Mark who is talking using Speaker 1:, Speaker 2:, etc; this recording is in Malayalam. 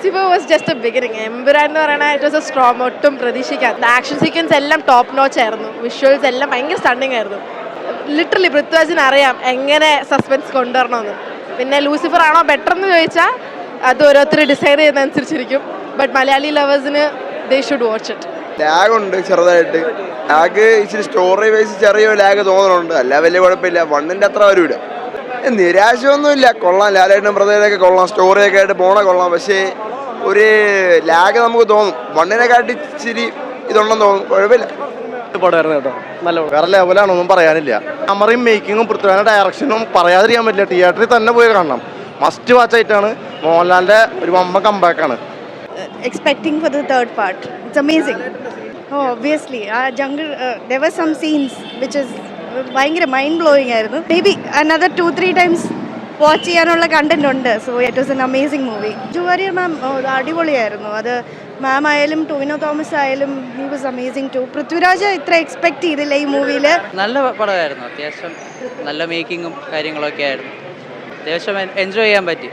Speaker 1: Lucifer was just A beginning. Empuraan എന്ന് പറയുന്നത് ഇറ്റ് വാസ് എ സ്ട്രോങ്, ഒട്ടും പ്രതീക്ഷിക്കാത്ത ആക്ഷൻ സീക്വൻസ് എല്ലാം ടോപ്പ് നോച്ച് ആയിരുന്നു. വിഷ്വൽസ് എല്ലാം ഭയങ്കര സ്റ്റണ്ണിങ് ആയിരുന്നു. ലിറ്ററലി പൃഥ്വിരാജിന് അറിയാം എങ്ങനെ സസ്പെൻസ് കൊണ്ടുവരണമെന്ന്. പിന്നെ ലൂസിഫർ ആണോ ബെറ്റർ എന്ന് ചോദിച്ചാൽ അത് ഓരോരുത്തർ ഡിസൈഡ് ചെയ്യുന്നതനുസരിച്ചിരിക്കും. ബട്ട് മലയാളി ലവേഴ്സിന് they should watch it.
Speaker 2: Lag ഉണ്ട് ചെറുതായിട്ട്. ലാഗ് ഇച്ചിരി സ്റ്റോറി വൈസ് ചെറിയ ലാഗ് തോന്നുന്നുണ്ട്. അല്ല വലിയ കുഴപ്പമില്ല. വണ്ണിൻ്റെ അത്ര വരൂല. നിരാശയൊന്നുമില്ല. കൊള്ളാം, ലാലേട്ടനും ബ്രദറിനൊക്കെ കൊള്ളാം, സ്റ്റോറിയൊക്കെ ആയിട്ട് പോണ കൊള്ളാം. പക്ഷേ ഒരു ലാഗ് നമുക്ക് തോന്നും. വണ്ണിനെക്കാട്ടി ഇച്ചിരി ഇതുണ്ടെന്ന് തോന്നും. കുഴപ്പമില്ല.
Speaker 3: പടമായിരുന്നു കേട്ടോ, നല്ല വേറെ ലെവലാണ്, ഒന്നും പറയാനില്ല. ക്യാമറയും മേക്കിങ്ങും പൃഥ്വിരാജിന്റെ ഡയറക്ഷനും പറയാതിരിക്കാൻ പറ്റില്ല. തിയേറ്ററിൽ തന്നെ പോയി കാണണം. മസ്റ്റ് വാച്ച് ആയിട്ടാണ്. മോഹൻലാലിന്റെ ഒരു വമ്പ കമ്പാക്കാണ്.
Speaker 4: Expecting for the third part. It's amazing. Oh, obviously. Jungle, there were some scenes which is ഭയങ്കര മൈൻഡ് ബ്ലോയിങ് ആയിരുന്നു. Maybe another 2-3 times watch ചെയ്യാനുള്ള കണ്ടന്റ് ഉണ്ട്. So it was an amazing movie. Warrier ma'am അടിപൊളിയായിരുന്നു. അത് മാം ആയാലും ടോവിനോ തോമസ് ആയാലും he was amazing too. Prithviraj ഇത്ര എക്സ്പെക്ട് ചെയ്തില്ല ഈ മൂവിയിൽ.
Speaker 5: നല്ല പടമായിരുന്നു. അത്യാവശ്യം നല്ല മേക്കിങ്ങും കാര്യങ്ങളൊക്കെ ആയിരുന്നു. അത്യാവശ്യം എൻജോയ് ചെയ്യാൻ പറ്റി.